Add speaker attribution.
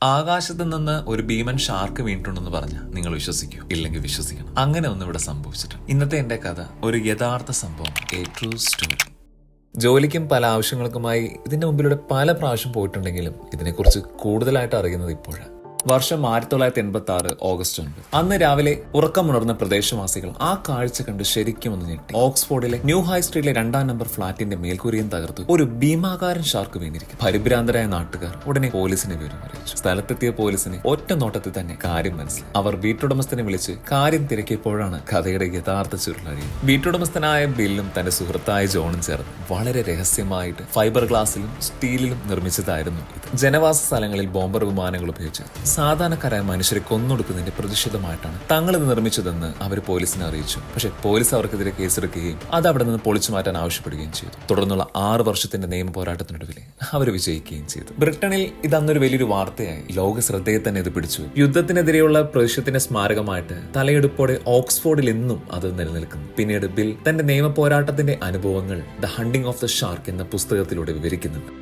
Speaker 1: ആകാശത്ത് നിന്ന് ഒരു ഭീമൻ ഷാർക്ക് വീണിട്ടുണ്ടെന്ന് പറഞ്ഞാൽ നിങ്ങൾ വിശ്വസിക്കൂ? ഇല്ലെങ്കിൽ വിശ്വസിക്കണം. അങ്ങനെ ഒന്നും ഇവിടെ സംഭവിച്ചിട്ടുണ്ട്. ഇന്നത്തെ എന്റെ കഥ ഒരു യഥാർത്ഥ സംഭവം, എ ട്രൂ സ്റ്റോറി. ജോലിക്കും പല ആവശ്യങ്ങൾക്കുമായി ഇതിന്റെ മുമ്പിലൂടെ പല പ്രാവശ്യം പോയിട്ടുണ്ടെങ്കിലും ഇതിനെക്കുറിച്ച് കൂടുതലായിട്ട് അറിയുന്നത് ഇപ്പോഴാണ്. വർഷം 1986 ഓഗസ്റ്റ് 9. അന്ന് രാവിലെ ഉറക്കമുണർന്ന പ്രദേശവാസികൾ ആ കാഴ്ച കണ്ട് ശരിക്കും ഒന്ന് ഞെട്ടി. ഓക്സ്ഫോർഡിലെ ന്യൂ ഹൈ സ്ട്രീറ്റിലെ 2-ാം നമ്പർ ഫ്ളാറ്റിന്റെ മേൽക്കൂരയും തകർത്ത് ഒരു ഭീമാകാരൻ ഷാർക്ക് വീണിരിക്കും. പരിഭ്രാന്തരായ നാട്ടുകാർ ഉടനെ പോലീസിനെ വിവരം അറിയിച്ചു. സ്ഥലത്തെത്തിയ പോലീസിന് ഒറ്റ നോട്ടത്തിൽ തന്നെ കാര്യം മനസ്സിലായി. അവർ വീട്ടുടമസ്ഥനെ വിളിച്ച് കാര്യം തിരക്കിയപ്പോഴാണ് കഥയുടെ യഥാർത്ഥ ചുരുളഴിയുന്നത്. വീട്ടുടമസ്ഥനായ ബില്ലും തന്റെ സുഹൃത്തായ ജോണും ചേർന്ന് വളരെ രഹസ്യമായിട്ട് ഫൈബർ ഗ്ലാസിലും സ്റ്റീലിലും നിർമ്മിച്ചതായിരുന്നു ഇത്. ജനവാസ സ്ഥലങ്ങളിൽ ബോംബർ വിമാനങ്ങൾ ഉപയോഗിച്ച് സാധാരണക്കാരായ മനുഷ്യരെ കൊന്നൊടുക്കുന്നതിന്റെ പ്രതിഷേധമായിട്ടാണ് തങ്ങൾ ഇത് നിർമ്മിച്ചതെന്ന് അവർ പോലീസിനെ അറിയിച്ചു. പക്ഷേ പോലീസ് അവർക്കെതിരെ കേസെടുക്കുകയും അത് അവിടെ നിന്ന് പൊളിച്ചു മാറ്റാൻ ആവശ്യപ്പെടുകയും ചെയ്തു. തുടർന്നുള്ള 6 വർഷത്തിന്റെ നിയമ പോരാട്ടത്തിനൊടുവിൽ അവർ വിജയിക്കുകയും ചെയ്തു. ബ്രിട്ടനിൽ ഇത് അന്നൊരു വലിയൊരു വാർത്തയായി. ലോക ശ്രദ്ധയെ തന്നെ ഇത് പിടിച്ചു. യുദ്ധത്തിനെതിരെയുള്ള പ്രതിഷേധത്തിന്റെ സ്മാരകമായിട്ട് തലയെടുപ്പോടെ ഓക്സ്ഫോർഡിൽ എന്നും അത് നിലനിൽക്കുന്നു. പിന്നീട് ബിൽ തന്റെ നിയമ പോരാട്ടത്തിന്റെ അനുഭവങ്ങൾ the hunting of the shark എന്ന പുസ്തകത്തിലൂടെ വിവരിക്കുന്നുണ്ട്.